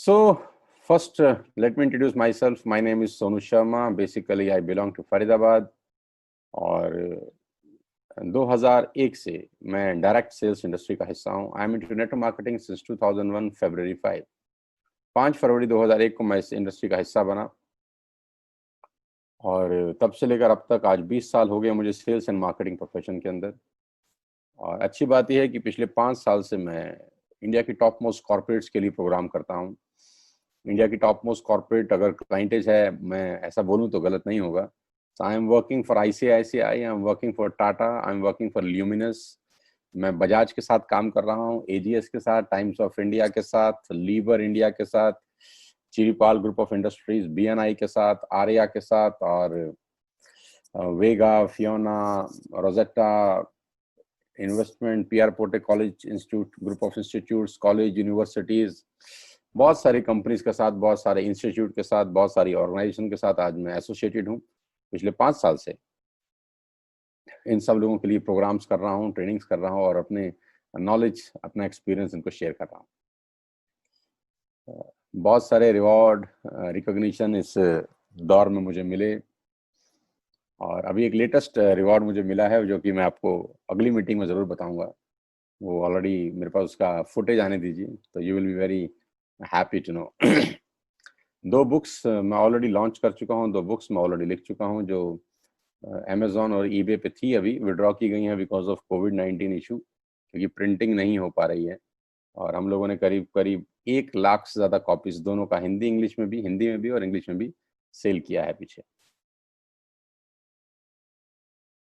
So, first, let me introduce myself. My name is Sonu Sharma. Basically, I belong to Faridabad. और 2001 से मैं direct sales industry का हिस्सा हूँ. I am into network marketing since 2001 फरवरी 5 फरवरी 2001 को मैं इस इंडस्ट्री का हिस्सा बना और तब से लेकर अब तक आज 20 साल हो गए मुझे सेल्स एंड मार्केटिंग प्रोफेशन के अंदर. और अच्छी बात यह है कि पिछले 5 साल से मैं इंडिया की टॉप मोस्ट कॉर्पोरेट्स के लिए प्रोग्राम करता हूँ. इंडिया की टॉप मोस्ट कॉर्पोरेट अगर क्लाइंटेज है, मैं ऐसा बोलूँ तो गलत नहीं होगा. So I am working for ICICI, I am working for Tata, I am working for Luminous. मैं बजाज के साथ काम कर रहा हूँ, AGS के साथ, टाइम्स ऑफ इंडिया के साथ, लीवर इंडिया के साथ, Chiripal group of industries, BNI के साथ, आर्या के साथ और Vega, Fiona, Rosetta investment, PR Pote college institute, group of institutes, college, universities, बहुत सारी कंपनीज के साथ, बहुत सारे इंस्टीट्यूट के साथ, बहुत सारी ऑर्गेनाइजेशन के साथ आज मैं एसोसिएटेड हूँ. पिछले 5 साल से इन सब लोगों के लिए प्रोग्राम्स कर रहा हूँ, ट्रेनिंग्स कर रहा हूँ और अपने नॉलेज, अपना एक्सपीरियंस इनको शेयर कर रहा हूँ. बहुत सारे रिवॉर्ड, रिकॉग्निशन इस दौर में मुझे मिले और अभी एक लेटेस्ट रिवॉर्ड मुझे मिला है जो कि मैं आपको अगली मीटिंग में ज़रूर बताऊंगा. वो ऑलरेडी मेरे पास उसका फुटेज आने दीजिए, तो you will be very happy to know. 2 books मैं ऑलरेडी लॉन्च कर चुका हूँ, 2 बुक्स मैं ऑलरेडी लिख चुका हूँ जो अमेजोन और ईबे पे थी, अभी विड्रॉ की गई हैं बिकॉज ऑफ कोविड-19 इशू, क्योंकि प्रिंटिंग नहीं हो पा रही है. और हम लोगों ने करीब करीब 1 लाख से ज़्यादा कॉपीज दोनों का हिंदी इंग्लिश में भी और इंग्लिश में भी सेल किया है पीछे.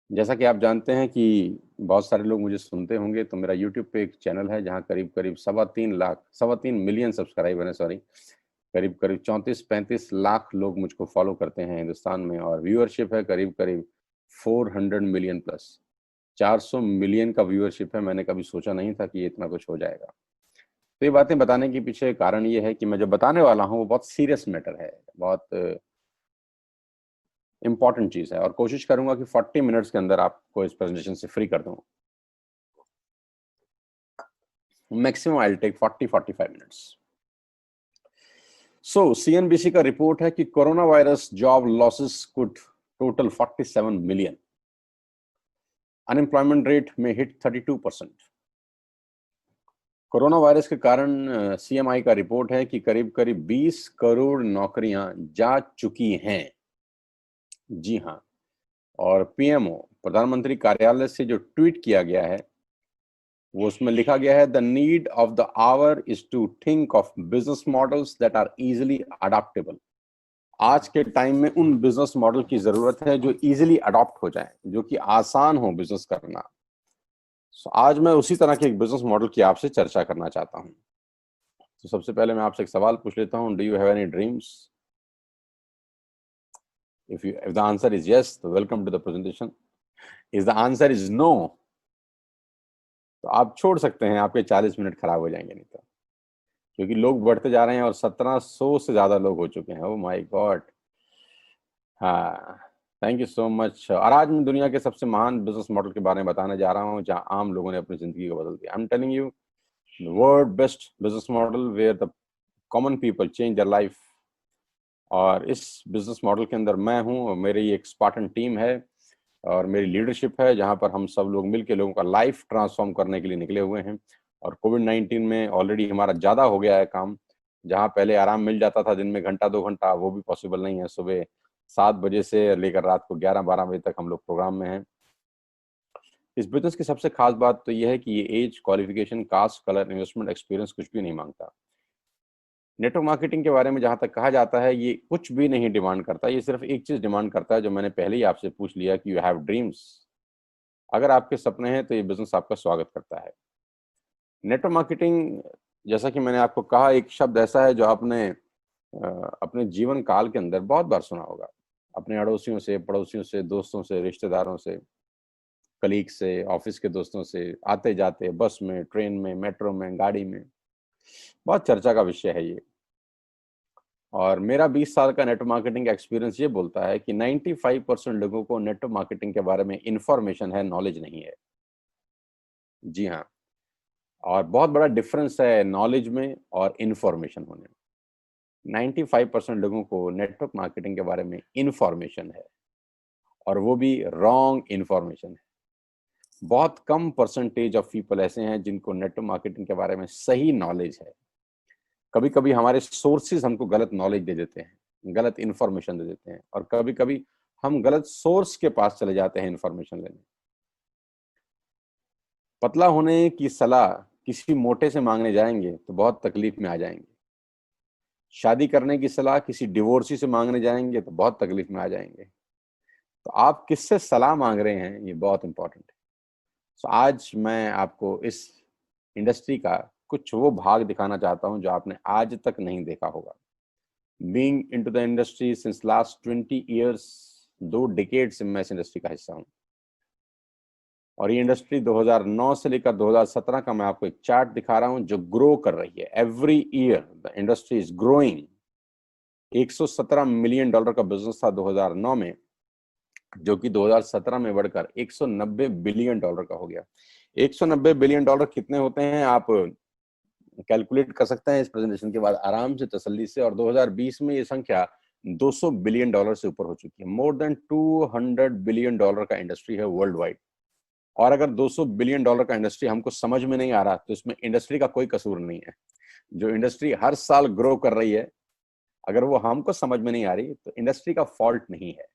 जैसा कि आप जानते हैं कि बहुत सारे लोग मुझे सुनते होंगे, तो मेरा यूट्यूब पे एक चैनल है जहाँ करीब करीब 3.25 मिलियन सब्सक्राइबर हैं, सॉरी, करीब करीब 34-35 लाख लोग मुझको फॉलो करते हैं हिंदुस्तान में और व्यूअरशिप है करीब करीब 400 मिलियन प्लस. 400 मिलियन का व्यूअरशिप है. मैंने कभी सोचा नहीं था कि ये इतना कुछ हो जाएगा. तो ये बातें बताने के पीछे कारण ये है कि मैं जो बताने वाला हूँ वो बहुत सीरियस मैटर है, बहुत इंपॉर्टेंट चीज़ है और कोशिश करूंगा कि 40 मिनट्स के अंदर आपको इस प्रेजेंटेशन से फ्री कर दूं. Maximum I will take 40-45 minutes. So CNBC का रिपोर्ट है कि corona virus job losses could total 47 million. Unemployment rate में हिट 32%. कोरोना वायरस के कारण CMI का रिपोर्ट है कि करीब करीब 20 करोड़ नौकरियां जा चुकी हैं. जी हाँ. और PMO प्रधानमंत्री कार्यालय से जो ट्वीट किया गया है वो उसमें लिखा गया है, the need of the hour is to think of business models that are easily adaptable. आज के टाइम में उन बिजनेस मॉडल की जरूरत है जो इजीली अडॉप्ट हो जाए, जो कि आसान हो बिजनेस करना. आज मैं उसी तरह के एक बिजनेस मॉडल की आपसे चर्चा करना चाहता हूं. तो सबसे पहले मैं आपसे एक सवाल पूछ लेता हूं, do you have any dreams? if the answer is yes, तो welcome to the presentation. if the answer is no, तो आप छोड़ सकते हैं, आपके 40 मिनट खराब हो जाएंगे नहीं तो, क्योंकि लोग बढ़ते जा रहे हैं और 1700 से ज्यादा लोग हो चुके हैं. ओह माय गॉड. हाँ, थैंक यू सो मच. और आज मैं दुनिया के सबसे महान बिजनेस मॉडल के बारे में बताने जा रहा हूँ जहाँ आम लोगों ने अपनी जिंदगी को बदल दिया. I am telling you the world best business model where the common people change their life. और इस बिजनेस मॉडल के अंदर मैं हूँ, मेरी एक स्पार्टन टीम है और मेरी लीडरशिप है जहाँ पर हम सब लोग मिलकर लोगों का लाइफ ट्रांसफॉर्म करने के लिए निकले हुए हैं. और कोविड-19 में ऑलरेडी हमारा ज़्यादा हो गया है काम. जहाँ पहले आराम मिल जाता था दिन में घंटा 2 घंटा, वो भी पॉसिबल नहीं है. सुबह 7 बजे से लेकर रात को 11-12 बजे तक हम लोग प्रोग्राम में हैं. इस बिजनेस की सबसे खास बात तो यह है कि ये age, qualification, caste, colour, investment experience कुछ भी नहीं मांगता. नेटवर्क मार्केटिंग के बारे में जहां तक कहा जाता है, ये कुछ भी नहीं डिमांड करता. ये सिर्फ एक चीज डिमांड करता है जो मैंने पहले ही आपसे पूछ लिया कि यू हैव ड्रीम्स. अगर आपके सपने हैं तो ये बिजनेस आपका स्वागत करता है. नेटवर्क मार्केटिंग, जैसा कि मैंने आपको कहा, एक शब्द ऐसा है जो आपने अपने जीवन काल के अंदर बहुत बार सुना होगा. अपने अड़ोसियों से, पड़ोसियों से, दोस्तों से, रिश्तेदारों से, कलीग से, ऑफिस के दोस्तों से, आते जाते बस में, ट्रेन में, मेट्रो में, गाड़ी में, बहुत चर्चा का विषय है ये. और मेरा 20 साल का नेटवर्क मार्केटिंग एक्सपीरियंस ये बोलता है कि 95% लोगों को नेटवर्क मार्केटिंग के बारे में इंफॉर्मेशन है, नॉलेज नहीं है. जी हाँ. और बहुत बड़ा डिफरेंस है नॉलेज में और इंफॉर्मेशन होने में. 95% लोगों को नेटवर्क मार्केटिंग के बारे में इंफॉर्मेशन है, और वो भी रॉन्ग इंफॉर्मेशन है। बहुत कम परसेंटेज ऑफ पीपल ऐसे हैं जिनको नेटवर्क मार्केटिंग के बारे में सही नॉलेज है। कभी कभी हमारे सोर्सेज हमको गलत नॉलेज दे देते हैं, गलत इंफॉर्मेशन दे देते हैं, और कभी कभी हम गलत सोर्स के पास चले जाते हैं इंफॉर्मेशन लेने। पतला होने की सलाह किसी मोटे से मांगने जाएंगे तो बहुत तकलीफ में आ जाएंगे। शादी करने की सलाह किसी डिवोर्सी से मांगने जाएंगे तो बहुत तकलीफ में आ जाएंगे। तो आप किससे सलाह मांग रहे हैं, ये बहुत इंपॉर्टेंट है। तो आज मैं आपको इस इंडस्ट्री का कुछ वो भाग दिखाना चाहता हूं जो आपने आज तक नहीं देखा होगा। Being into the industry since last 20 years, 2 decade से मैं इस इंडस्ट्री का हिस्सा हूं, और ये इंडस्ट्री 2009 से लेकर 2017 का मैं आपको एक चार्ट दिखा रहा हूं जो ग्रो कर रही है। Every year the industry is growing. 117 million dollar का बिजनेस था 2009 में, जो कि 2017 में बढ़कर 190 बिलियन डॉलर का हो गया। 190 बिलियन डॉलर कितने होते हैं आप कैलकुलेट कर सकते हैं इस प्रेजेंटेशन के बाद आराम से, तसल्ली से। और 2020 में ये संख्या 200 बिलियन डॉलर से ऊपर हो चुकी है। मोर देन 200 बिलियन डॉलर का इंडस्ट्री है वर्ल्ड वाइड। और अगर 200 बिलियन डॉलर का इंडस्ट्री हमको समझ में नहीं आ रहा तो इसमें इंडस्ट्री का कोई कसूर नहीं है। जो इंडस्ट्री हर साल ग्रो कर रही है, अगर वो हमको समझ में नहीं आ रही तो इंडस्ट्री का फॉल्ट नहीं है।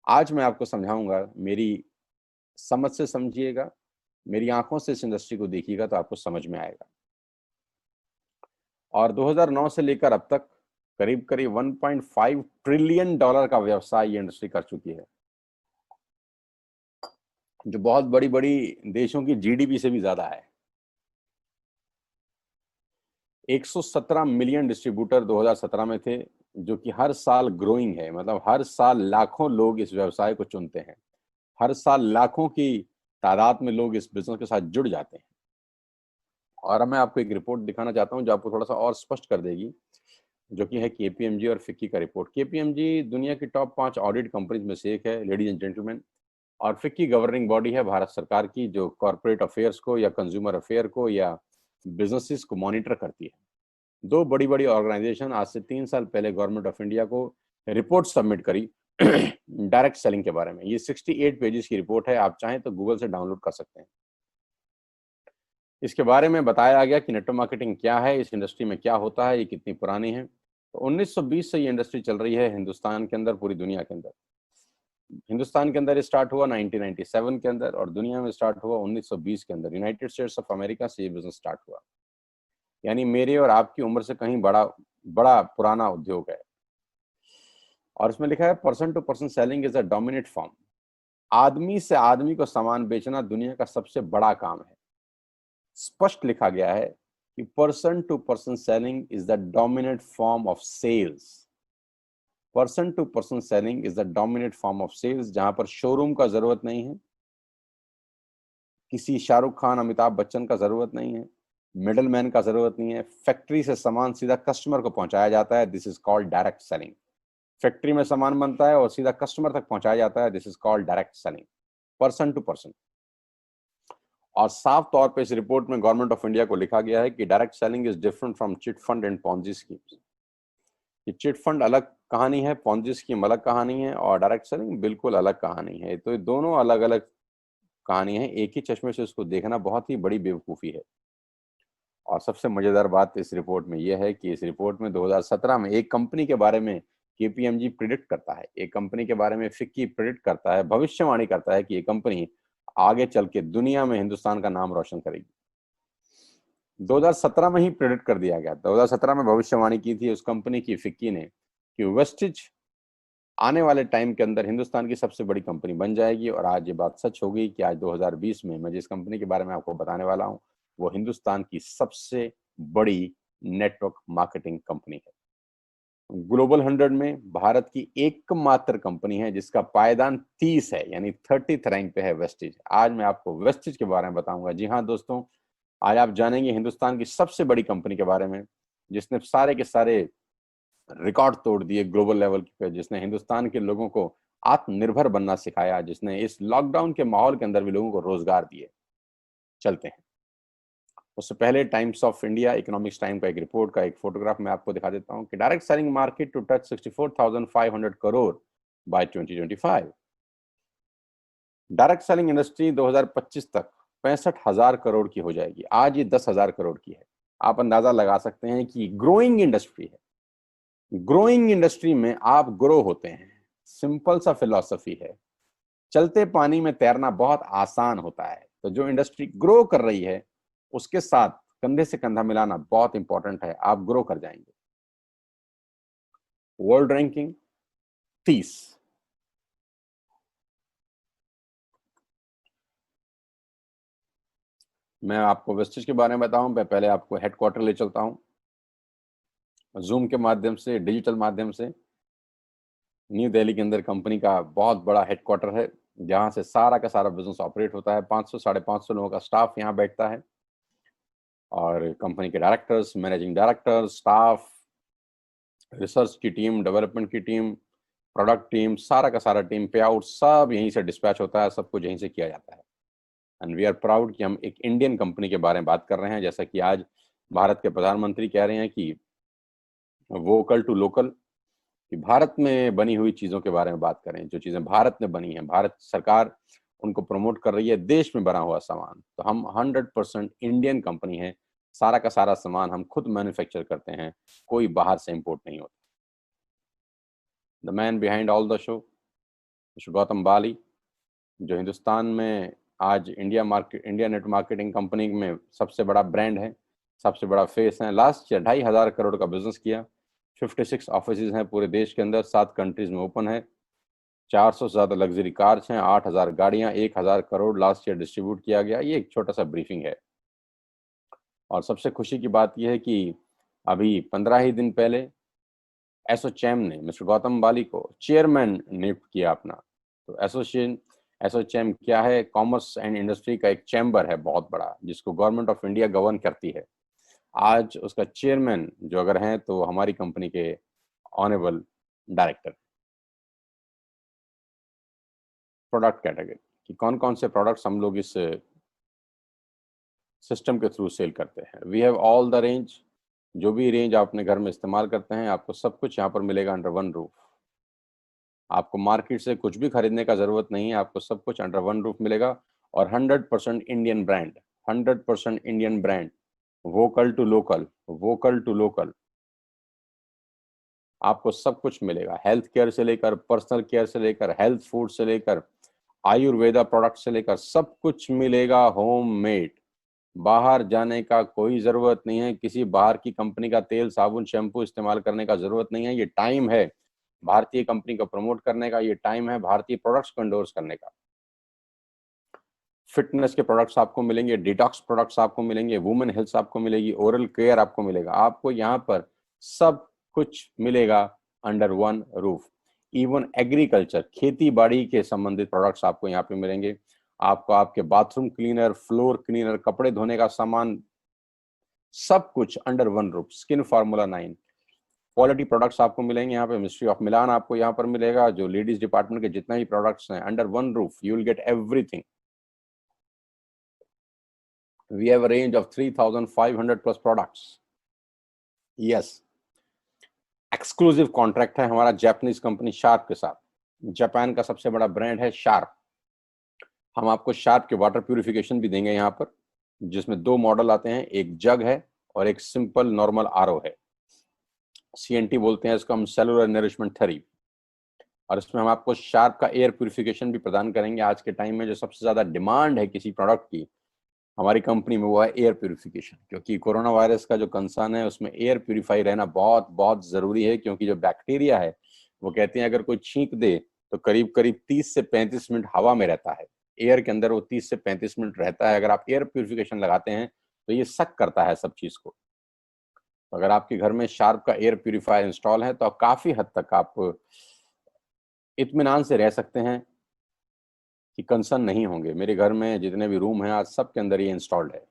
आज मैं आपको समझाऊंगा, मेरी समझ से समझिएगा, मेरी आंखों से इस इंडस्ट्री को देखिएगा तो आपको समझ में आएगा। और 2009 से लेकर अब तक करीब करीब 1.5 ट्रिलियन डॉलर का व्यवसाय ये इंडस्ट्री कर चुकी है, जो बहुत बड़ी बड़ी देशों की जीडीपी से भी ज्यादा है। 117 मिलियन डिस्ट्रीब्यूटर 2017 में थे, जो कि हर साल ग्रोइंग है। मतलब हर साल लाखों लोग इस व्यवसाय को चुनते हैं, हर साल लाखों की तादाद में लोग इस बिजनेस के साथ जुड़ जाते हैं। और अब मैं आपको एक रिपोर्ट दिखाना चाहता हूं जो आपको थोड़ा सा और स्पष्ट कर देगी, जो कि है केपीएमजी और फिक्की का रिपोर्ट। केपीएमजी दुनिया की टॉप 5 ऑडिट कंपनीज में से एक है, लेडीज एंड जेंटलमैन। और फिक्की गवर्निंग बॉडी है भारत सरकार की, जो कॉर्पोरेट अफेयर्स को या कंज्यूमर अफेयर को या बिजनेसेस को मॉनिटर करती है। 2 बड़ी बड़ी ऑर्गेनाइजेशन आज से 3 साल पहले गवर्नमेंट ऑफ इंडिया को रिपोर्ट सबमिट करी डायरेक्ट सेलिंग के बारे में। ये 68 पेजेस की रिपोर्ट है, आप चाहें तो गूगल से डाउनलोड कर सकते हैं। इसके बारे में बताया गया कि नेटवर्क मार्केटिंग क्या है, इस इंडस्ट्री में क्या होता है, ये कितनी पुरानी है। तो 1920 से ये इंडस्ट्री चल रही है हिंदुस्तान के अंदर, पूरी दुनिया के अंदर। हिंदुस्तान के अंदर स्टार्ट हुआ 1997 के अंदर, और दुनिया में स्टार्ट हुआ 1920 के अंदर। यूनाइटेड स्टेट्स ऑफ अमेरिका से ये बिजनेस स्टार्ट हुआ। यानी मेरे और आपकी उम्र से कहीं बड़ा बड़ा पुराना उद्योग है। और इसमें लिखा है person to person selling is a dominate form. आदमी से आदमी को सामान बेचना दुनिया का सबसे बड़ा काम है। स्पष्ट लिखा गया है कि person to person selling is the dominate form of sales. Person to person selling is the dominate form of sales, जहां पर शोरूम का जरूरत नहीं है, किसी शाहरुख खान अमिताभ बच्चन का जरूरत नहीं है, मिडल मैन का जरूरत नहीं है। फैक्ट्री से सामान सीधा कस्टमर को पहुंचाया जाता है, this is called direct selling. Factory में सामान बनता है और सीधा कस्टमर तक पहुंचाया जाता है, this is called direct selling, person to person. और साफ तौर पे इस रिपोर्ट में गवर्नमेंट ऑफ इंडिया को लिखा गया है कि direct selling is different from chit fund and Ponzi schemes. ये चिट फंड अलग कहानी है, पॉन्जी स्कीम अलग कहानी है, और डायरेक्ट सेलिंग बिल्कुल अलग कहानी है। तो ये दोनों अलग अलग कहानी है, एक ही चश्मे से उसको देखना बहुत ही बड़ी बेवकूफ़ी है। और सबसे मजेदार बात इस रिपोर्ट में यह है कि इस रिपोर्ट में 2017 में एक कंपनी के बारे में केपीएमजी प्रिडिक्ट करता है, एक कंपनी के बारे में फिक्की प्रिडिक्ट करता है, भविष्यवाणी करता है कि ये कंपनी आगे चल के दुनिया में हिंदुस्तान का नाम रोशन करेगी। 2017 में ही प्रेडिक्ट कर दिया गया। 2017 में भविष्यवाणी की थी उस कंपनी की, फिक्की ने, कि वेस्टिज आने वाले टाइम के अंदर हिंदुस्तान की सबसे बड़ी कंपनी बन जाएगी। और आज ये बात सच हो गई कि आज 2020 में मैं जिस कंपनी के बारे में आपको बताने वाला हूं वो हिंदुस्तान की सबसे बड़ी नेटवर्क मार्केटिंग कंपनी है। ग्लोबल 100 में भारत की एकमात्र कंपनी है जिसका पायदान 30 है, यानी 30th रैंक पे है वेस्टिज। आज मैं आपको वेस्टिज के बारे में बताऊंगा। जी हाँ दोस्तों, आज आप जानेंगे हिंदुस्तान की सबसे बड़ी कंपनी के बारे में, जिसने सारे के सारे रिकॉर्ड तोड़ दिए ग्लोबल लेवल पे, जिसने हिंदुस्तान के लोगों को आत्मनिर्भर बनना सिखाया, जिसने इस लॉकडाउन के माहौल के अंदर भी लोगों को रोजगार दिए। चलते हैं। उससे पहले times of India economics time का एक रिपोर्ट का एक फोटोग्राफ मैं आपको दिखा देता हूं कि direct selling market to touch 64,500 crore by 2025। Direct selling industry 2025 तक 65,000 करोड़ की हो जाएगी। आज ये 10,000 करोड़ की है। आप अंदाजा लगा सकते हैं कि ग्रोइंग इंडस्ट्री है। ग्रोइंग इंडस्ट्री में आप ग्रो होते हैं। सिंपल सा फिलॉसफी है। चलते पानी में तैरना बहुत आसान होता है। तो जो इंडस्ट्री ग्रो कर रही है उसके साथ कंधे से कंधा मिलाना बहुत इंपॉर्टेंट है। आप ग्रो कर जाएंगे। World ranking 30। मैं आपको वेस्टेज के बारे में बताऊं, मैं पहले आपको हेडक्वार्टर ले चलता हूं। जूम के माध्यम से, डिजिटल माध्यम से न्यू दिल्ली के अंदर कंपनी का बहुत बड़ा हेडक्वार्टर है, जहां से सारा का सारा बिजनेस ऑपरेट होता है। 500 550 लोगों का स्टाफ यहाँ बैठता है और कंपनी के directors, managing directors, staff, research की टीम, डेवलपमेंट की टीम, प्रोडक्ट टीम, सारा का सारा टीम, पे आउट सब यहीं से डिस्पैच होता है, सब कुछ यहीं से किया जाता है। एंड वी आर प्राउड कि हम एक इंडियन कंपनी के बारे में बात कर रहे हैं। जैसा कि आज भारत के प्रधानमंत्री कह रहे हैं कि वोकल टू लोकल, कि भारत में बनी हुई चीज़ों के बारे में बात करें। जो चीज़ें भारत में बनी हैं, भारत सरकार उनको प्रमोट कर रही है। देश में बना हुआ सामान, तो हम 100% इंडियन कंपनी है। सारा का सारा सामान हम खुद मैन्युफैक्चर करते हैं, कोई बाहर से इंपोर्ट नहीं होता। The man behind all the show, mister Gautam Bali, जो हिंदुस्तान में आज इंडिया नेट मार्केटिंग कंपनी में सबसे बड़ा ब्रांड है, सबसे बड़ा फेस है। लास्ट ईयर 2,500 करोड़ का बिजनेस किया। 56 ऑफिस हैं पूरे देश के अंदर, 7 कंट्रीज में ओपन है। 400 से ज़्यादा लग्जरी कार्स हैं, 8,000 गाड़ियां, 1,000 करोड़ लास्ट ईयर डिस्ट्रीब्यूट किया गया। ये एक छोटा सा ब्रीफिंग है। और सबसे खुशी की बात यह है कि अभी 15 ही दिन पहले एसोचैम ने मिस्टर गौतम बाली को चेयरमैन नियुक्त किया अपना। तो एसोचैम क्या है? कॉमर्स एंड इंडस्ट्री का एक चैम्बर है बहुत बड़ा, जिसको गवर्नमेंट ऑफ इंडिया गवर्न करती है। आज उसका चेयरमैन जो अगर हैं तो हमारी कंपनी के ऑनरेबल डायरेक्टर। प्रोडक्ट कैटेगरी कि कौन कौन से प्रोडक्ट्स हम लोग इस सिस्टम के थ्रू सेल करते हैं। We have all the range, जो भी रेंज आप अपने घर में इस्तेमाल करते हैं, आपको सब कुछ यहाँ पर मिलेगा अंडर वन रूफ। आपको मार्केट से कुछ भी खरीदने का जरूरत नहीं है, आपको सब कुछ अंडर वन रूफ मिलेगा। और 100% Indian brand, 100% Indian brand, vocal to local, vocal to local. आपको सब कुछ मिलेगा, हेल्थ केयर से लेकर, पर्सनल केयर से लेकर, हेल्थ फूड से लेकर, आयुर्वेदा प्रोडक्ट से लेकर, सब कुछ मिलेगा होम मेड। बाहर जाने का कोई जरूरत नहीं है, किसी बाहर की कंपनी का तेल, साबुन, शैम्पू इस्तेमाल करने का जरूरत नहीं है। ये टाइम है भारतीय कंपनी को प्रमोट करने का, ये टाइम है भारतीय प्रोडक्ट्स को एंडोर्स करने का। फिटनेस के प्रोडक्ट्स आपको मिलेंगे, डिटॉक्स प्रोडक्ट्स आपको मिलेंगे, वुमेन हेल्थ आपको मिलेगी, ओरल केयर आपको मिलेगा। आपको यहाँ पर सब कुछ मिलेगा under one roof. Even agriculture, खेती बाड़ी के संबंधित प्रोडक्ट्स आपको यहाँ पे मिलेंगे। आपको आपके बाथरूम क्लीनर, फ्लोर क्लीनर, कपड़े धोने का सामान, सब कुछ under one roof. Skin formula 9 quality products आपको मिलेंगे यहाँ पे। मिस्ट्री ऑफ मिलान आपको यहाँ पर मिलेगा। जो लेडीज डिपार्टमेंट के जितना भी प्रोडक्ट्स हैं, under one roof you will get everything. We have a range of 3,500 plus products. Yes, exclusive contract है हमारा जापानीज कंपनी शार्प के साथ। जापान का सबसे बड़ा ब्रांड है शार्प। हम आपको शार्प के वाटर प्यूरिफिकेशन भी देंगे यहाँ पर, जिसमें 2 मॉडल आते हैं, एक जग है और एक सिंपल नॉर्मल आरओ है। CNT बोलते हैं इसको हम, सेलुलर नरिशमेंट थेरेपी। और इसमें हम आपको शार्प का एयर प्यूरिफिकेशन भी प्रदान करेंगे। आज के टाइम में जो सबसे ज्यादा डिमांड है किसी प्रोडक्ट की हमारी कंपनी में, वो है एयर प्यूरिफिकेशन। क्योंकि कोरोना वायरस का जो कंसर्न है उसमें एयर प्यूरिफाई रहना बहुत बहुत जरूरी है। क्योंकि जो बैक्टीरिया है वो कहते हैं अगर कोई छींक दे तो करीब करीब 30 से 35 मिनट हवा में रहता है, एयर के अंदर वो 30 से 35 मिनट रहता है। अगर आप एयर प्यूरिफिकेशन लगाते हैं तो ये सक करता है सब चीज को। तो अगर आपके घर में शार्प का एयर प्यूरिफायर इंस्टॉल है तो आप काफी हद तक आप इत्मीनान से रह सकते हैं कि कंसर्न नहीं होंगे। मेरे घर में जितने भी रूम हैं आज सब के अंदर ये इंस्टॉल्ड है।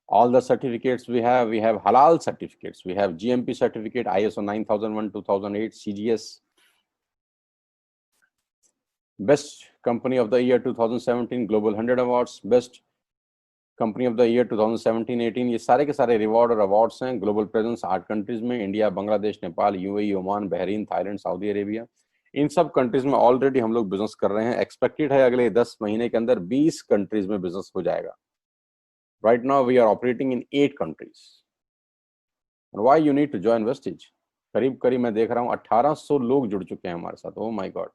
All the certificates we have halal certificates, we have GMP certificate, ISO 9001 2008, CGS, best company of the year 2017 global 100 awards, best company of the year 2017-18, ये सारे के सारे रिवॉर्ड और अवार्ड्स हैं। ग्लोबल प्रेजेंस 8 कंट्रीज में, India, Bangladesh, Nepal, UAE, Oman, Bahrain, Thailand, Saudi Arabia, इन सब countries में ऑलरेडी हम लोग बिजनेस कर रहे हैं। एक्सपेक्टेड है अगले 10 महीने के अंदर 20 कंट्रीज में बिजनेस हो जाएगा। Right now we are operating in 8 countries. Why you need to join Vestige? करीब करीब मैं देख रहा हूँ 1800 लोग जुड़ चुके हैं हमारे साथ। Oh my God.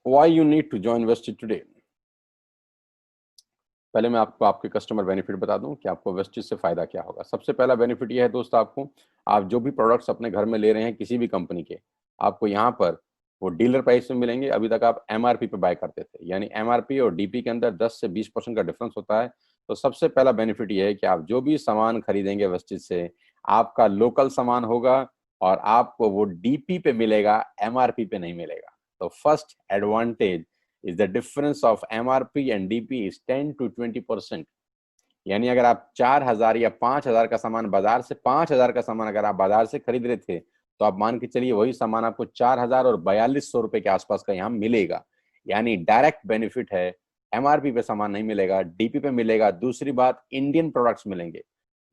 Why you need to join Vestige today? पहले मैं आपको आपके कस्टमर बेनिफिट बता दूं कि आपको वेस्टिज से फायदा क्या होगा। सबसे पहला बेनिफिट ये है दोस्त, आपको आप जो भी प्रोडक्ट्स अपने घर में ले रहे हैं किसी भी कंपनी के, आपको यहाँ पर वो डीलर प्राइस में मिलेंगे। अभी तक आप एमआरपी पे बाय करते थे, यानी एमआरपी और डीपी के अंदर 10 से 20% का डिफरेंस होता है। तो सबसे पहला बेनिफिट ये है कि आप जो भी सामान खरीदेंगे वेस्टिज से, आपका लोकल सामान होगा और आपको वो डीपी पे मिलेगा, एमआरपी पे नहीं मिलेगा। तो first advantage is the difference of MRP and DP is 10 to 20%। यानी अगर आप 4000 या 5000 का सामान बाजार से 5000 का सामान अगर आप बाजार से खरीद रहे थे, तो आप मान के चलिए वही सामान आपको 4000 और 4200 रुपए के आसपास का यहाँ मिलेगा। यानी डायरेक्ट बेनिफिट है। एमआरपी पे सामान नहीं मिलेगा, डीपी पे मिलेगा। दूसरी बात, इंडियन प्रोडक्ट्स मिलेंगे।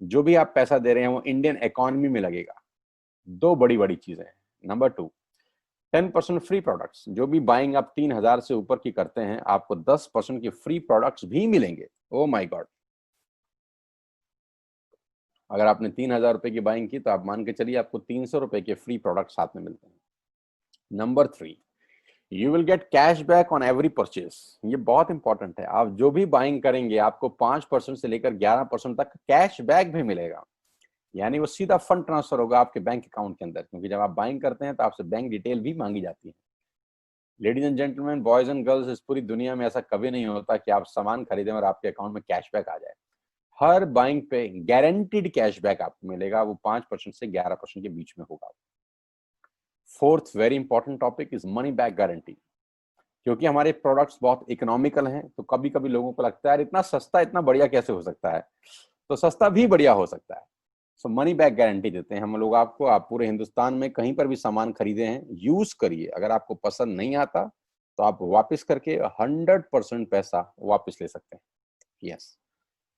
जो भी आप पैसा दे रहे हैं वो इंडियन इकोनॉमी में लगेगा। दो बड़ी बड़ी चीजें हैं। Number 2, 10% free products. जो भी बाइंग आप 3000 से ऊपर की करते हैं, आपको 10% की फ्री प्रोडक्ट्स भी मिलेंगे। Oh my God. अगर आपने 3000 रुपए की बाइंग की तो आप मान के चलिए आपको 300 रुपए के फ्री प्रोडक्ट साथ में मिलते हैं। Number 3, you will get cash back on every purchase. ये बहुत इंपॉर्टेंट है। आप जो भी बाइंग करेंगे आपको 5% से लेकर 11% तक कैश बैक भी मिलेगा। यानी वो सीधा फंड ट्रांसफर होगा आपके बैंक अकाउंट के अंदर, क्योंकि जब आप बाइंग करते हैं तो आपसे बैंक डिटेल भी मांगी जाती है। Ladies and gentleman, boys and girls, इस पूरी दुनिया में ऐसा कभी नहीं होता कि आप सामान खरीदें और आपके अकाउंट में कैशबैक आ जाए। हर बाइंग पे गारंटीड कैशबैक आपको मिलेगा। वो 5% से 11% के बीच में होगा। Fourth very important topic is money back guarantee. क्योंकि हमारे प्रोडक्ट्स बहुत इकोनॉमिकल हैं, तो कभी कभी लोगों को लगता है इतना सस्ता इतना बढ़िया कैसे हो सकता है, तो सस्ता भी बढ़िया हो सकता है। सो मनी बैक गारंटी देते हैं हम लोग आपको। आप पूरे हिंदुस्तान में कहीं पर भी सामान खरीदे हैं, यूज करिए, अगर आपको पसंद नहीं आता तो आप वापस करके 100% पैसा वापस ले सकते हैं। Yes,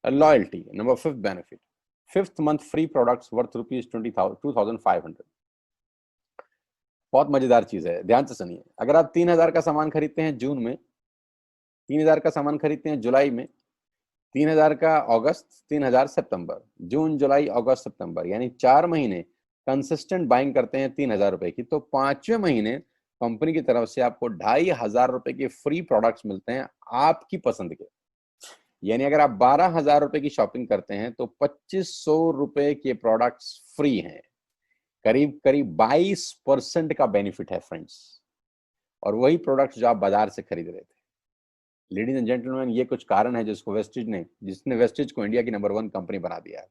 loyalty. Number 5th benefit, 5th month free products worth ₹2500। बहुत मजेदार चीज है, ध्यान से सुनिए। अगर आप 3000 का सामान खरीदते हैं जून में, 3000 का सामान खरीदते हैं जुलाई में, 3000 का अगस्त, 3000 सितंबर, जून, जुलाई, अगस्त, सितंबर, यानी 4 महीने कंसिस्टेंट बाइंग करते हैं 3000 रुपए की, तो 5वें महीने कंपनी की तरफ से आपको 2500 रुपए के फ्री प्रोडक्ट्स मिलते हैं आपकी पसंद के। यानी अगर आप 12000 रुपए की शॉपिंग करते हैं तो 2500 रुपए के प्रोडक्ट्स फ्री हैं। करीब करीब 22% का बेनिफिट है फ्रेंड्स, और वही प्रोडक्ट्स जो आप बाजार से खरीद रहे थे। लेडीज एंड जेंटलमैन, ये कुछ कारण है जिसने वेस्टिज को इंडिया की नंबर 1 कंपनी बना दिया है।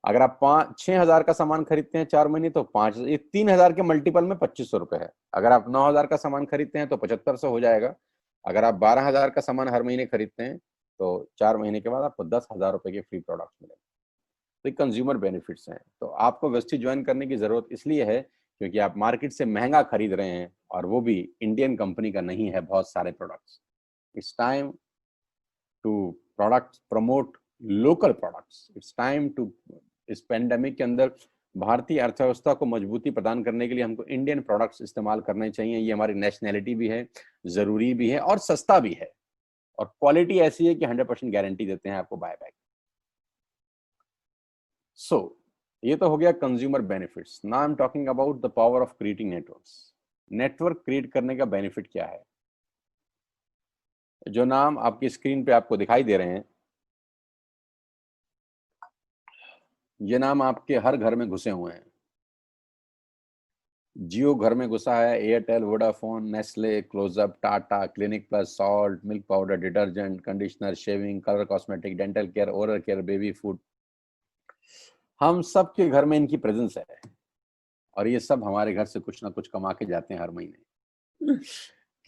अगर आप 6,000 का सामान खरीदते हैं 4 महीने, तो 3000 के मल्टीपल में 2500 रुपए है। अगर आप 9000 का सामान खरीदते हैं तो 7500 हो जाएगा। अगर आप 12000 का सामान हर महीने खरीदते हैं तो 4 महीने के बाद आपको 10,000 रुपए के फ्री प्रोडक्ट मिलेंगे। तो ये कंज्यूमर बेनिफिट्स हैं। तो आपको वेस्टिज ज्वाइन करने की जरूरत इसलिए है क्योंकि आप मार्केट से महंगा खरीद रहे हैं, और वो भी इंडियन कंपनी का नहीं है बहुत सारे products. It's time to promote local products. It's time to, इस पेंडेमिक के अंदर भारतीय अर्थव्यवस्था को मजबूती प्रदान करने के लिए हमको इंडियन प्रोडक्ट्स इस्तेमाल करने चाहिए। ये हमारी नेशनैलिटी भी है, जरूरी भी है और सस्ता भी है, और क्वालिटी ऐसी है कि 100% गारंटी देते हैं आपको बाय बैक। सो ये तो हो गया consumer benefits. Now I am talking about the power of creating networks. Network create करने का बेनिफिट क्या है? जो नाम आपकी स्क्रीन पे आपको दिखाई दे रहे हैं, ये नाम आपके हर घर में घुसे हुए हैं। जियो घर में घुसा है, Airtel, Vodafone, Nestle, Closeup, Tata, Clinic Plus, salt, milk powder, detergent, conditioner, shaving, colour cosmetic, dental care, oral care, baby food, हम सब के घर में इनकी प्रेजेंस है, और ये सब हमारे घर से कुछ ना कुछ कमा के जाते हैं हर महीने।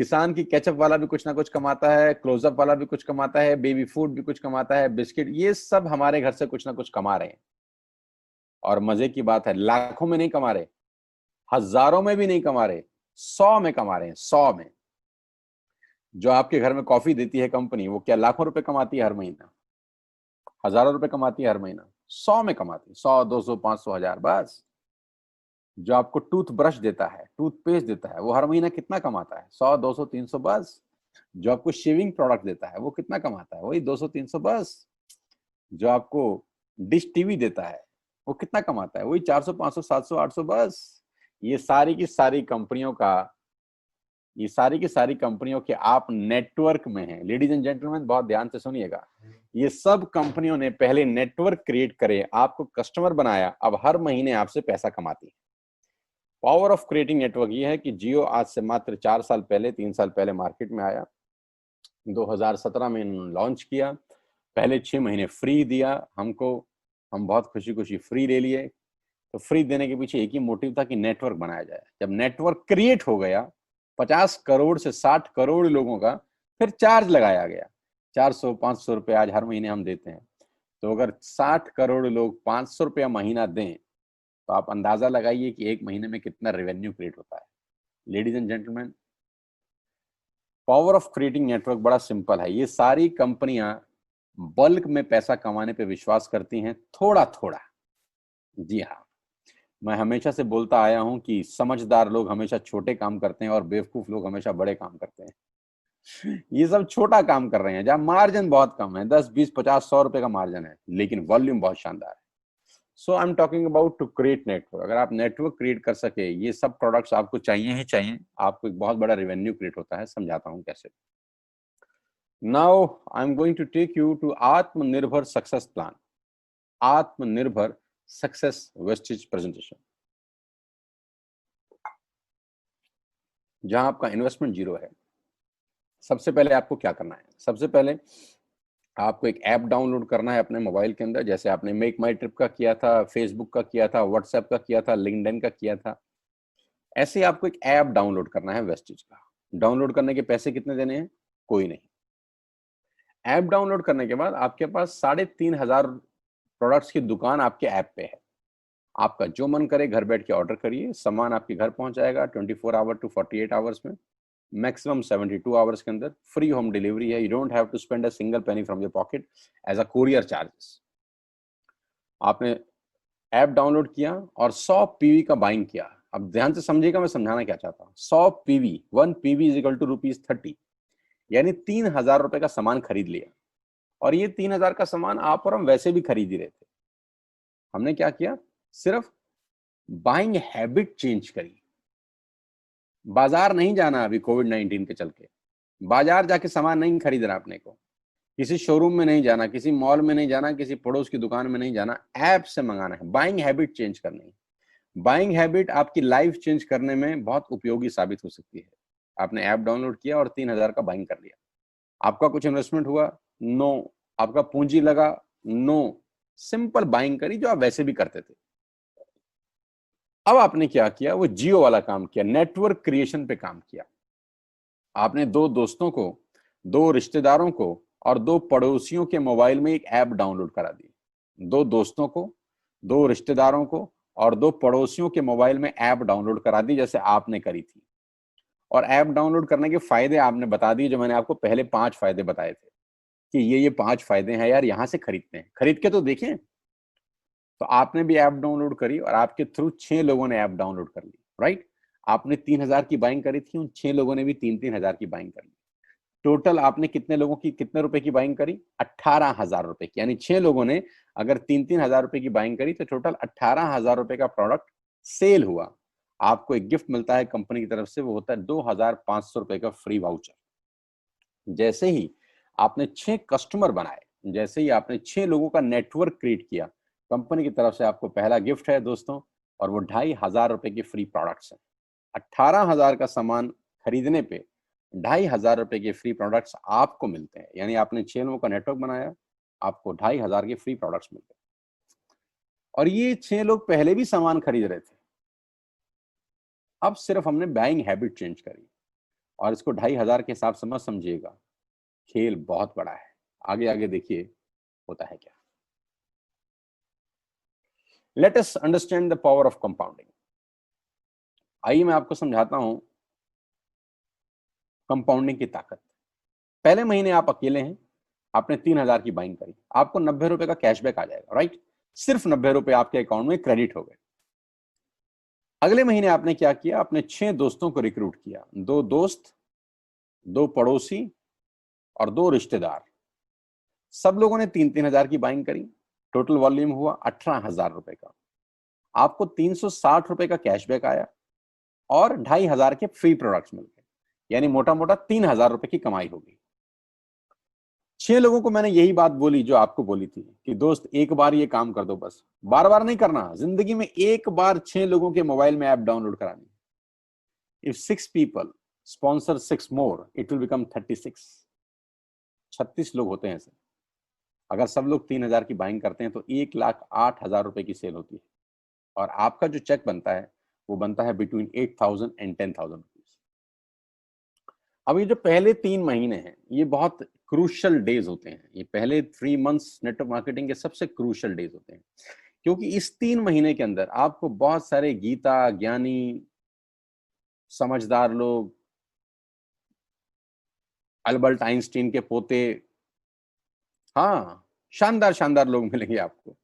किसान की केचप वाला भी कुछ ना कुछ कमाता है, क्लोजअप वाला भी कुछ कमाता है, बेबी फूड भी कुछ कमाता है, बिस्किट, ये सब हमारे घर से कुछ ना कुछ कमा रहे हैं। और मजे की बात है, लाखों में नहीं कमा रहे, हजारों में भी नहीं कमा रहे, 100 में कमा रहे हैं, 100 में। जो आपके घर में कॉफी देती है कंपनी, वो क्या लाखों रुपए कमाती है हर महीना? हजारों रुपए कमाती है हर महीना? 100 में कमाती है, 100, 200, 500, 1000 बस। जो आपको टूथब्रश देता है, टूथपेस्ट देता है, वो हर महीना कितना कमाता है? 100, 200, 300 बस। जो आपको शेविंग प्रोडक्ट देता है वो कितना कमाता है? वही 200, 300 बस। जो आपको डिश टीवी देता है वो कितना कमाता है? वही 400, 500, 700, 800 बस। ये सारी की सारी कंपनियों का, ये सारी की सारी कंपनियों के आप नेटवर्क में हैं। लेडीज एंड जेंटलमैन, बहुत ध्यान से सुनिएगा। ये सब कंपनियों ने पहले नेटवर्क क्रिएट करे, आपको कस्टमर बनाया, अब हर महीने आपसे पैसा कमाती है। पावर ऑफ क्रिएटिंग नेटवर्क ये है कि जियो आज से मात्र 4 साल पहले, 3 साल पहले मार्केट में आया। 2017 में लॉन्च किया। पहले 6 महीने फ्री दिया हमको, हम बहुत खुशी खुशी फ्री ले लिए। तो फ्री देने के पीछे एक ही मोटिव था कि नेटवर्क बनाया जाए। जब नेटवर्क क्रिएट हो गया, 50 करोड़ से 60 करोड़ लोगों का, फिर चार्ज लगाया गया। 400, 500 रुपए आज हर महीने हम देते हैं। तो अगर 60 करोड़ लोग 500 रुपया महीना दें, तो आप अंदाजा लगाइए कि एक महीने में कितना रेवेन्यू क्रिएट होता है। Ladies and gentleman, power of creating network बड़ा सिंपल है। ये सारी कंपनियां बल्क में पैसा कमाने पे विश्वास करती हैं, थोड़ा थोड़ा। जी हाँ, मैं हमेशा से बोलता आया हूं कि समझदार लोग हमेशा छोटे काम करते हैं और बेवकूफ लोग हमेशा बड़े काम करते हैं। ये सब छोटा काम कर रहे हैं जहां मार्जिन बहुत कम है, 10, 20, 50, 100 रुपए का मार्जिन है, लेकिन वॉल्यूम बहुत शानदार है। So I am talking about to create network. अगर आप नेटवर्क क्रिएट कर सके, ये सब प्रोडक्ट्स आपको चाहिए ही चाहिए, आपको एक बहुत बड़ा रेवेन्यू क्रिएट होता है। समझाता हूँ कैसे। Now I am going to take you to आत्मनिर्भर सक्सेस प्लान, आत्मनिर्भर सक्सेस वेस्टेज प्रेजेंटेशन, जहां आपका इन्वेस्टमेंट जीरो है। सबसे पहले आपको क्या करना है? सबसे पहले आपको एक ऐप डाउनलोड करना है अपने मोबाइल के अंदर, जैसे आपने मेक माई ट्रिप का किया था, फेसबुक का किया था, व्हाट्सएप का किया था, लिंक्डइन का किया था। ऐसे ही आपको एक ऐप डाउनलोड करना है वेस्टेज का। डाउनलोड करने के पैसे कितने देने हैं? कोई नहीं। ऐप डाउनलोड करने के बाद आपके पास 3,500 प्रोडक्ट्स की दुकान आपके ऐप पे है। आपका जो मन करे घर बैठ के ऑर्डर करिए, सामान आपके घर पहुंच जाएगा 24 आवर टू 48 आवर्स में, मैक्सिमम 72 आवर्स के अंदर। फ्री होम डिलीवरी है। You don't have to spend a single penny from your pocket as a courier charges. आपने ऐप डाउनलोड किया और 100 पीवी का बाइंग किया। अब ध्यान से समझिएगा मैं समझाना क्या चाहता हूँ। 100 PV, 1 PV is equal to ₹30, यानी 3,000 रुपए का सामान खरीद लिया। और ये 3,000 का सामान आप और हम वैसे भी खरीद ही रहे थे। हमने क्या किया? सिर्फ बाइंग हैबिट चेंज करी। बाजार नहीं जाना अभी कोविड-19 के चलते। बाजार जाके सामान नहीं खरीदना अपने को, किसी शोरूम में नहीं जाना, किसी मॉल में नहीं जाना, किसी पड़ोस की दुकान में नहीं जाना, ऐप से मंगाना है। बाइंग हैबिट चेंज करनी है। बाइंग हैबिट आपकी लाइफ चेंज करने में बहुत उपयोगी साबित हो सकती है। आपने ऐप डाउनलोड किया और 3,000 का बाइंग कर लिया। आपका कुछ इन्वेस्टमेंट हुआ? नो। आपका पूंजी लगा? नो। सिंपल बाइंग करी जो आप वैसे भी करते थे। अब आपने क्या किया? वो जियो वाला काम किया, नेटवर्क क्रिएशन पे काम किया। आपने 2 दोस्तों को, 2 रिश्तेदारों को और 2 पड़ोसियों के मोबाइल में एक ऐप डाउनलोड करा दी। 2 दोस्तों को, 2 रिश्तेदारों को और 2 पड़ोसियों के मोबाइल में ऐप डाउनलोड करा दी, जैसे आपने करी थी। और ऐप डाउनलोड करने के फायदे आपने बता दिए, जो मैंने आपको पहले 5 फायदे बताए थे कि ये 5 फायदे हैं यार, यहां से खरीदते हैं, खरीद के तो देखें। तो आपने भी ऐप डाउनलोड करी और आपके थ्रू 6 लोगों ने ऐप डाउनलोड कर ली, राइट? आपने 3,000 की बाइंग करी थी, उन 6 लोगों ने भी 3-3 हजार की बाइंग कर ली। टोटल आपने कितने लोगों की, कितने रुपए की बाइंग करी? 18,000 रुपए की। यानी 6 लोगों ने अगर 3-3 हजार रुपए की बाइंग करी तो टोटल 18,000 रुपए का प्रोडक्ट सेल हुआ। आपको एक गिफ्ट मिलता है कंपनी की तरफ से, वो होता है 2,500 रुपए का फ्री वाउचर। जैसे ही आपने 6 कस्टमर बनाए, जैसे ही आपने 6 लोगों का नेटवर्क क्रिएट किया, कंपनी की तरफ से आपको पहला गिफ्ट है दोस्तों, और वो 2,500 रुपए की फ्री प्रोडक्ट्स हैं। 18,000 का सामान खरीदने पे 2,500 रुपए के फ्री प्रोडक्ट्स आपको मिलते हैं। यानी आपने 6 लोगों का नेटवर्क बनाया, आपको 2,500 के फ्री प्रोडक्ट्स मिलते हैं। और ये 6 लोग पहले भी सामान खरीद रहे थे, अब सिर्फ हमने बाइंग हैबिट चेंज करी। और इसको 2,500 के हिसाब से मत समझिएगा, खेल बहुत बड़ा है। आगे आगे देखिए होता है क्या। Let us understand the power of compounding. आइए मैं आपको समझाता हूं कंपाउंडिंग की ताकत। पहले महीने आप अकेले हैं, आपने 3,000 की बाइंग करी, आपको 90 रुपए का कैशबैक आ जाएगा, राइट? सिर्फ 90 रुपए आपके अकाउंट में क्रेडिट हो गए। अगले महीने आपने क्या किया, आपने 6 दोस्तों को रिक्रूट किया, 2 दोस्त, 2 पड़ोसी और 2 रिश्तेदार। सब लोगों ने 3,000 की बाइंग करी, टोटल वॉल्यूम हुआ 18,000 रुपए का। आपको 360 रुपए का कैशबैक आया और 2,500 के फ्री प्रोडक्ट्स मिल गए, यानी मोटा मोटा 3,000 रुपए की कमाई होगी। 6 लोगों को मैंने यही बात बोली जो आपको बोली थी कि दोस्त एक बार ये काम कर दो, बस बार बार नहीं करना, जिंदगी में एक बार 6 लोगों के मोबाइल में ऐप डाउनलोड करानी। If 6 people sponsor 6 more, it will become 36। 36 लोग होते हैं ऐसे। अगर सब लोग 3,000 की बाइंग करते हैं तो 1,08,000 रुपए की सेल होती है, और आपका जो चेक बनता है वो बनता है बिटवीन 8,000 एंड 10,000 रुपीज। अब ये जो पहले 3 महीने हैं ये बहुत क्रूशल डेज होते हैं, ये पहले 3 मंथ्स नेटवर्क मार्केटिंग के सबसे क्रूशल डेज होते हैं, क्योंकि इस 3 महीने के अंदर आपको बहुत सारे गीता ज्ञानी, समझदार लोग, अल्बर्ट आइंस्टीन के पोते, हाँ शानदार शानदार लोग मिलेंगे आपको।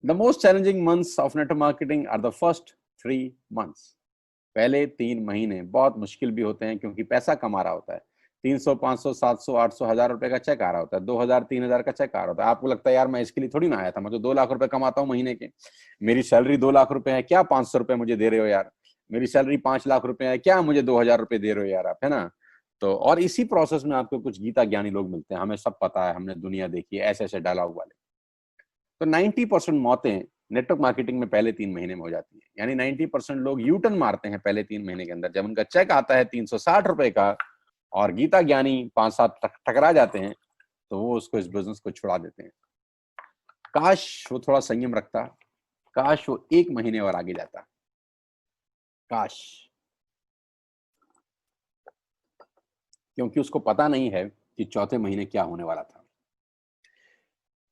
The most challenging months of network marketing are the first 3 months. पहले 3 महीने बहुत मुश्किल भी होते हैं, क्योंकि पैसा कमा रहा होता है, 300, 500, 700, 800, 1000 रुपए का चेक आ रहा होता है, 2,000, 3,000 का चेक आ रहा होता है। आपको लगता है यार मैं इसके लिए थोड़ी ना आया था, मैं तो 2 लाख रुपए कमाता हूँ महीने के, मेरी सैलरी 2 लाख रुपए है, क्या 500 रुपए मुझे दे रहे हो यार, मेरी सैलरी 5 लाख रुपए है, क्या मुझे 2,000 रुपए दे रहे हो यार आप, है ना? तो और इसी प्रोसेस में आपको कुछ गीता ज्ञानी लोग मिलते हैं, हमें सब पता है, हमने दुनिया देखी है, ऐसे ऐसे डायलॉग वाले। तो 90% मौतें नेटवर्क मार्केटिंग में पहले 3 महीने में हो जाती है, यानी 90% लोग यू टर्न मारते हैं पहले 3 महीने के अंदर। जब उनका चेक आता है 360 रुपए का और गीता ज्ञानी 5-7 टकरा जाते हैं, तो वो उसको, इस बिजनेस को छुड़ा देते हैं। काश वो थोड़ा संयम रखता, काश वो 1 महीने और आगे जाता, काश, क्योंकि उसको पता नहीं है कि चौथे महीने क्या होने वाला था।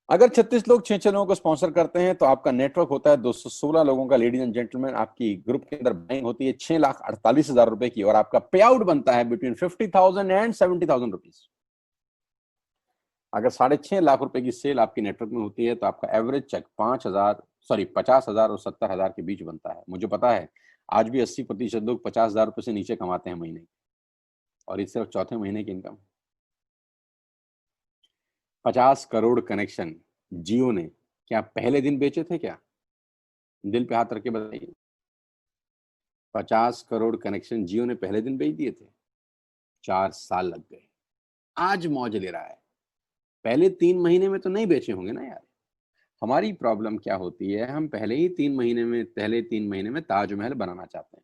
अगर 36 लोग 6 लोगों को स्पॉन्सर करते हैं तो आपका नेटवर्क होता है 216 लोगों का। लेडीज एंड जेंटलमैन, आपकी ग्रुप के अंदर बाइंग होती है 6,48,000 रुपए की, और आपका पे आउट बनता है बिटवीन 50,000 एंड 70,000 रुपीज। अगर 6.5 लाख रुपए की सेल आपकी नेटवर्क में होती है तो आपका एवरेज चेक 50,000 और 70,000 के बीच बनता है। मुझे पता है आज भी 80% लोग 50,000 रुपए से नीचे कमाते हैं महीने, और ये सिर्फ चौथे महीने की इनकम। 50 करोड़ कनेक्शन जियो ने क्या पहले दिन बेचे थे क्या? दिल पे हाथ रख के बताइए। 50 करोड़ कनेक्शन जियो ने पहले दिन बेच दिए थे? 4 साल लग गए, आज मौज ले रहा है। पहले 3 महीने में तो नहीं बेचे होंगे ना यार। हमारी प्रॉब्लम क्या होती है, हम पहले 3 महीने में ताजमहल बनाना चाहते हैं।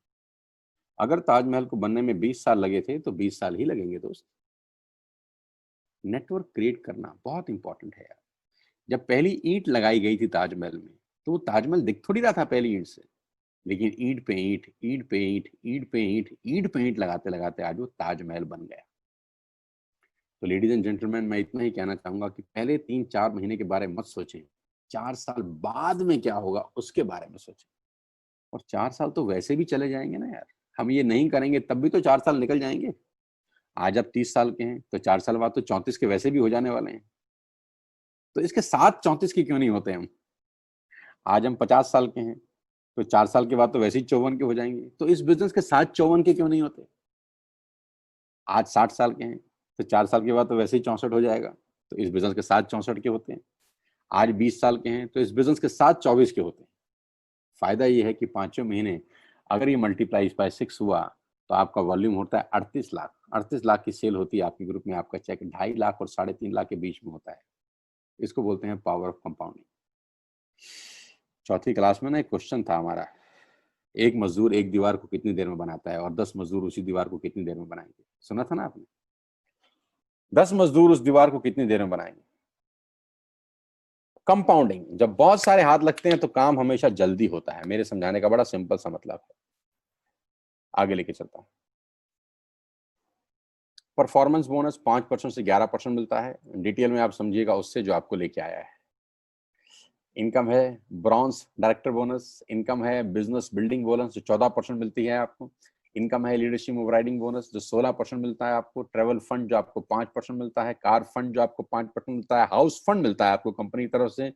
अगर ताजमहल को बनने में 20 साल लगे थे तो 20 साल ही लगेंगे दोस्त। नेटवर्क क्रिएट करना बहुत इंपॉर्टेंट है यार। जब पहली ईंट लगाई गई थी ताजमहल में, तो वो ताजमहल दिख थोड़ी रहा था पहली ईंट से, लेकिन ईंट पे ईंट, ईंट पे ईंट, ईंट पे ईंट, ईंट पे ईंट लगाते लगाते आज वो ताजमहल बन गया। तो लेडीज एंड जेंटलमैन, मैं इतना ही कहना चाहूंगा कि पहले 3-4 महीने के बारे में मत सोचें, 4 साल बाद में क्या होगा उसके बारे में सोचें। और 4 साल तो वैसे भी चले जाएंगे ना यार, हम ये नहीं करेंगे तब भी तो 4 साल निकल जाएंगे। आज आप 30 साल के हैं तो 4 साल बाद तो 34 के वैसे भी हो जाने वाले हैं, तो इसके साथ 34 के क्यों नहीं होते हम? आज हम 50 साल के हैं तो 4 साल के बाद तो वैसे ही 54 के हो जाएंगे, तो इस बिजनेस के साथ 54 के क्यों नहीं होते? आज 60 साल के हैं तो 4 साल के बाद तो वैसे ही 64 हो जाएगा, तो इस बिजनेस के साथ 64 के होते हैं। आज 20 साल के हैं तो इस बिजनेस के साथ 24 के होते हैं। फायदा ये है कि 5 महीने अगर ये मल्टीप्लाई बाय 6 हुआ तो आपका वॉल्यूम होता है 38 लाख। 38 लाख की सेल होती है आपके ग्रुप में, आपका चेक 2.5 लाख और 3.5 लाख के बीच में होता है। इसको बोलते हैं पावर ऑफ कंपाउंडिंग। चौथी क्लास में ना एक क्वेश्चन था हमारा, एक मजदूर एक दीवार को कितनी देर में बनाता है और 10 मजदूर उसी दीवार को कितनी देर में बनाएंगे? सुना था ना आपने? 10 मजदूर उस दीवार को कितनी देर में बनाएंगे? कंपाउंडिंग, जब बहुत सारे हाथ लगते हैं तो काम हमेशा जल्दी होता है। मेरे समझाने का बड़ा सिंपल सा मतलब है, आगे लेके चलता हूं। परफॉर्मेंस बोनस 5% से 11% मिलता है, डिटेल में आप समझिएगा उससे जो आपको लेके आया है। इनकम है ब्रॉन्ज डायरेक्टर बोनस, इनकम है बिजनेस बिल्डिंग बोनस जो 14% मिलती है आपको, इनकम है लीडरशिप ओवरराइडिंग बोनस जो 16% मिलता है आपको, ट्रेवल फंड जो आपको 5% मिलता है, कार फंड जो आपको 5% मिलता है, हाउस फंड मिलता है आपको कंपनी की तरफ से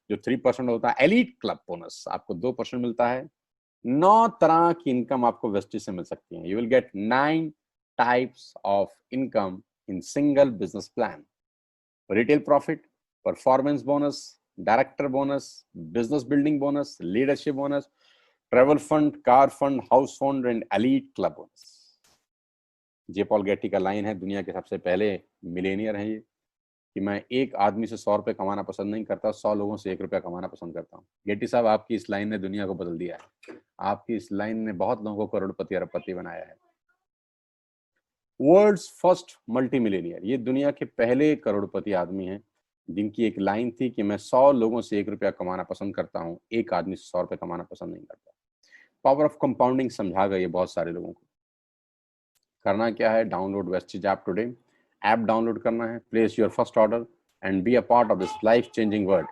जो 3% होता है, एलीट क्लब बोनस आपको 2% मिलता है। 9 तरह की इनकम आपको वेस्टेज से मिल सकती है। You will get 9 types of income in single business plan. Retail profit, performance bonus, director bonus, business building bonus, leadership bonus, travel fund, car fund, house fund and elite club bonus. J Paul Getty का line है, दुनिया के सबसे पहले Millionaire है ये, कि मैं एक आदमी से 100 रुपए कमाना पसंद नहीं करता, 100 लोगों से 1 रुपया कमाना पसंद करता हूँ। गेटी साहब, आपकी इस लाइन ने दुनिया को बदल दिया है। आपकी इस लाइन ने बहुत लोगों को करोड़पति अरबपति बनाया है। वर्ल्ड्स फर्स्ट मल्टी मिलेनियर, ये दुनिया के पहले करोड़पति आदमी हैं जिनकी एक लाइन थी कि मैं 100 लोगों से 1 रुपया कमाना पसंद करता हूँ, एक आदमी से 100 रुपये कमाना पसंद नहीं करता। पावर ऑफ कंपाउंडिंग समझा गया ये बहुत सारे लोगों को। करना क्या है, download wastage app today. App download करना है, place your first order and be a part of this life changing world.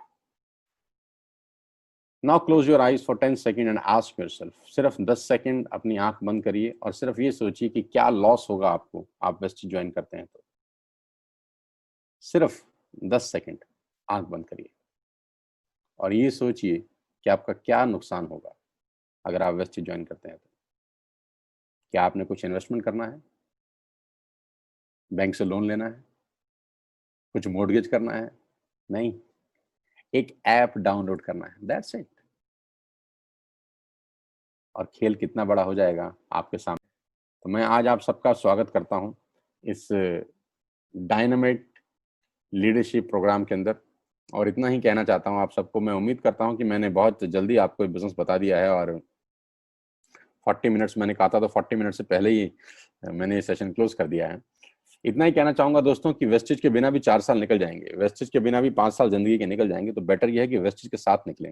Now close your eyes for 10 second and ask yourself, सिर्फ 10 सेकेंड अपनी आंख बंद करिए और सिर्फ ये सोचिए कि क्या लॉस होगा आपको, आप वेस्टेज ज्वाइन करते हैं तो। सिर्फ 10 सेकेंड आंख बंद करिए और ये सोचिए कि आपका क्या नुकसान होगा अगर आप वेस्टेज ज्वाइन करते हैं तो। क्या आपने कुछ इन्वेस्टमेंट करना है, बैंक से लोन लेना है, कुछ मॉर्गेज करना है? नहीं, एक ऐप डाउनलोड करना है, दैट्स इट। और खेल कितना बड़ा हो जाएगा आपके सामने। तो मैं आज आप सबका स्वागत करता हूं इस डायनामाइट लीडरशिप प्रोग्राम के अंदर, और इतना ही कहना चाहता हूं आप सबको। मैं उम्मीद करता हूं कि मैंने बहुत जल्दी आपको बिजनेस बता दिया है और 40 मिनट्स मैंने कहा था, तो 40 मिनट से पहले ही मैंने ये सेशन क्लोज कर दिया है। इतना ही कहना चाहूंगा दोस्तों कि वेस्टेज के बिना भी 4 साल निकल जाएंगे, वेस्टेज के बिना भी 5 साल जिंदगी के निकल जाएंगे, तो बेटर यह है कि वेस्टेज के साथ निकलें,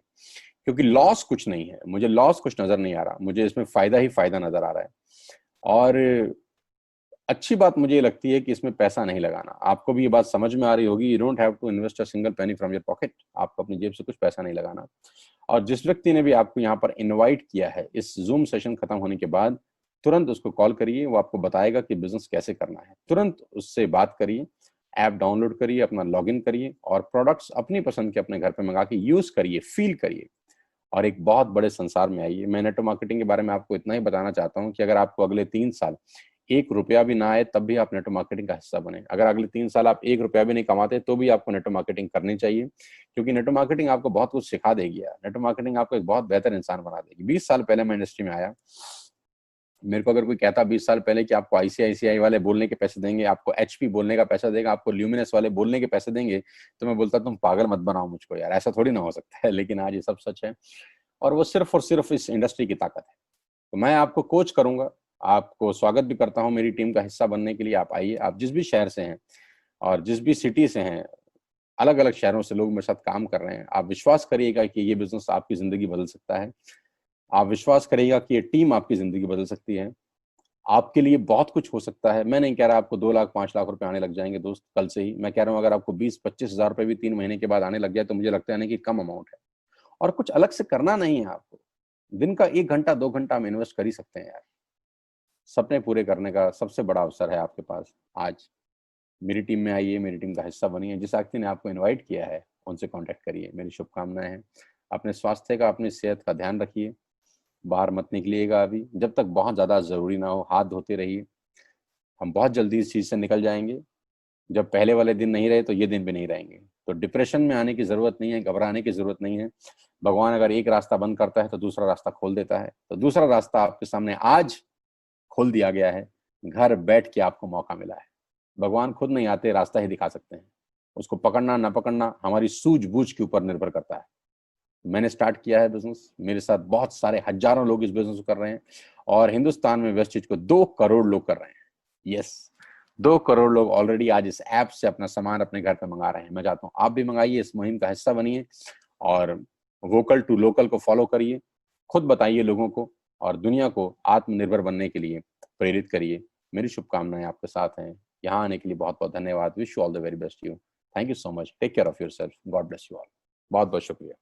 क्योंकि लॉस कुछ नहीं है। मुझे लॉस कुछ नजर नहीं आ रहा, मुझे इसमें फायदा ही फायदा नजर आ रहा है। और अच्छी बात मुझे ये लगती है कि इसमें पैसा नहीं लगाना। आपको भी ये बात समझ में आ रही होगी, you don't have to invest a single penny from your pocket. आपको अपनी जेब से कुछ पैसा नहीं लगाना। और जिस व्यक्ति ने भी आपको यहाँ पर इनवाइट किया है, इस जूम सेशन खत्म होने के बाद तुरंत उसको कॉल करिए, वो आपको बताएगा कि बिजनेस कैसे करना है। तुरंत उससे बात करिए, ऐप डाउनलोड करिए, अपना लॉगिन करिए और प्रोडक्ट्स अपनी पसंद के अपने घर पे मंगा के यूज करिए, फील करिए और एक बहुत बड़े संसार में आइए। मैं नेटवर्क मार्केटिंग के बारे में आपको इतना ही बताना चाहता हूँ कि अगर आपको अगले 3 साल 1 रुपया भी ना आए तब भी आप नेटवर्क मार्केटिंग का हिस्सा बने। अगर अगले 3 साल आप 1 रुपया भी नहीं कमाते तो भी आपको नेटवर्क मार्केटिंग करनी चाहिए, क्योंकि नेटवर्क मार्केटिंग आपको बहुत कुछ सिखा देगी यार। नेटवर्क मार्केटिंग आपको एक बहुत बेहतर इंसान बना देगी। 20 साल पहले मैं इंडस्ट्री में आया, मेरे को अगर कोई कहता 20 साल पहले कि आपको आईसीआईसीआई वाले बोलने के पैसे देंगे, आपको एचपी बोलने का पैसा देगा, आपको ल्यूमिनस वाले बोलने के पैसे देंगे, तो मैं बोलता तुम पागल मत बनाओ मुझको यार, ऐसा थोड़ी ना हो सकता है। लेकिन आज ये सब सच है और वो सिर्फ और सिर्फ इस इंडस्ट्री की ताकत है। तो मैं आपको कोच करूंगा, आपको स्वागत भी करता हूं मेरी टीम का हिस्सा बनने के लिए। आप आइए, आप जिस भी शहर से हैं और जिस भी सिटी से हैं, अलग अलग शहरों से लोग मेरे साथ काम कर रहे हैं। आप विश्वास करिएगा कि ये बिजनेस आपकी जिंदगी बदल सकता है। आप विश्वास करिएगा कि ये टीम आपकी जिंदगी बदल सकती है। आपके लिए बहुत कुछ हो सकता है। मैं नहीं कह रहा आपको 2 लाख 5 लाख रुपए आने लग जाएंगे दोस्त कल से ही। मैं कह रहा हूँ अगर आपको 20-25 हजार रुपए भी 3 महीने के बाद आने लग जाए तो मुझे लगता है ना कि कम अमाउंट है। और कुछ अलग से करना नहीं है आपको। दिन का 1 घंटा 2 घंटा हम इन्वेस्ट कर ही सकते हैं यार। सपने पूरे करने का सबसे बड़ा अवसर है आपके पास आज। मेरी टीम में आइए, मेरी टीम का हिस्सा बनिए। जिस व्यक्ति ने आपको इनवाइट किया है उनसे कांटेक्ट करिए। मेरी शुभकामनाएं हैं। अपने स्वास्थ्य का, अपनी सेहत का ध्यान रखिए। बाहर मत निकलिएगा अभी, जब तक बहुत ज्यादा जरूरी ना हो। हाथ धोते रहिए। हम बहुत जल्दी इस चीज से निकल जाएंगे। जब पहले वाले दिन नहीं रहे तो ये दिन भी नहीं रहेंगे। तो डिप्रेशन में आने की जरूरत नहीं है, घबराने की जरूरत नहीं है। भगवान अगर एक रास्ता बंद करता है तो दूसरा रास्ता खोल देता है। तो दूसरा रास्ता आपके सामने आज खोल दिया गया है। घर बैठ के आपको मौका मिला है। भगवान खुद नहीं आते, रास्ता ही दिखा सकते हैं। उसको पकड़ना ना पकड़ना हमारी सूझबूझ के ऊपर निर्भर करता है। मैंने स्टार्ट किया है बिजनेस, मेरे साथ बहुत सारे हजारों लोग इस बिजनेस को कर रहे हैं और हिंदुस्तान में वेस्टेज को 2 करोड़ लोग कर रहे हैं। यस, 2 करोड़ लोग ऑलरेडी आज इस ऐप से अपना सामान अपने घर पे मंगा रहे हैं। मैं चाहता हूँ आप भी मंगाइए, इस मुहिम का हिस्सा बनिए और वोकल टू लोकल को फॉलो करिए। खुद बताइए लोगों को और दुनिया को आत्मनिर्भर बनने के लिए प्रेरित करिए। मेरी शुभकामनाएं आपके साथ हैं। यहाँ आने के लिए बहुत बहुत धन्यवाद। Wish you all the very best you. Thank you so much. Take care of yourself. God bless you all. बहुत बहुत शुक्रिया।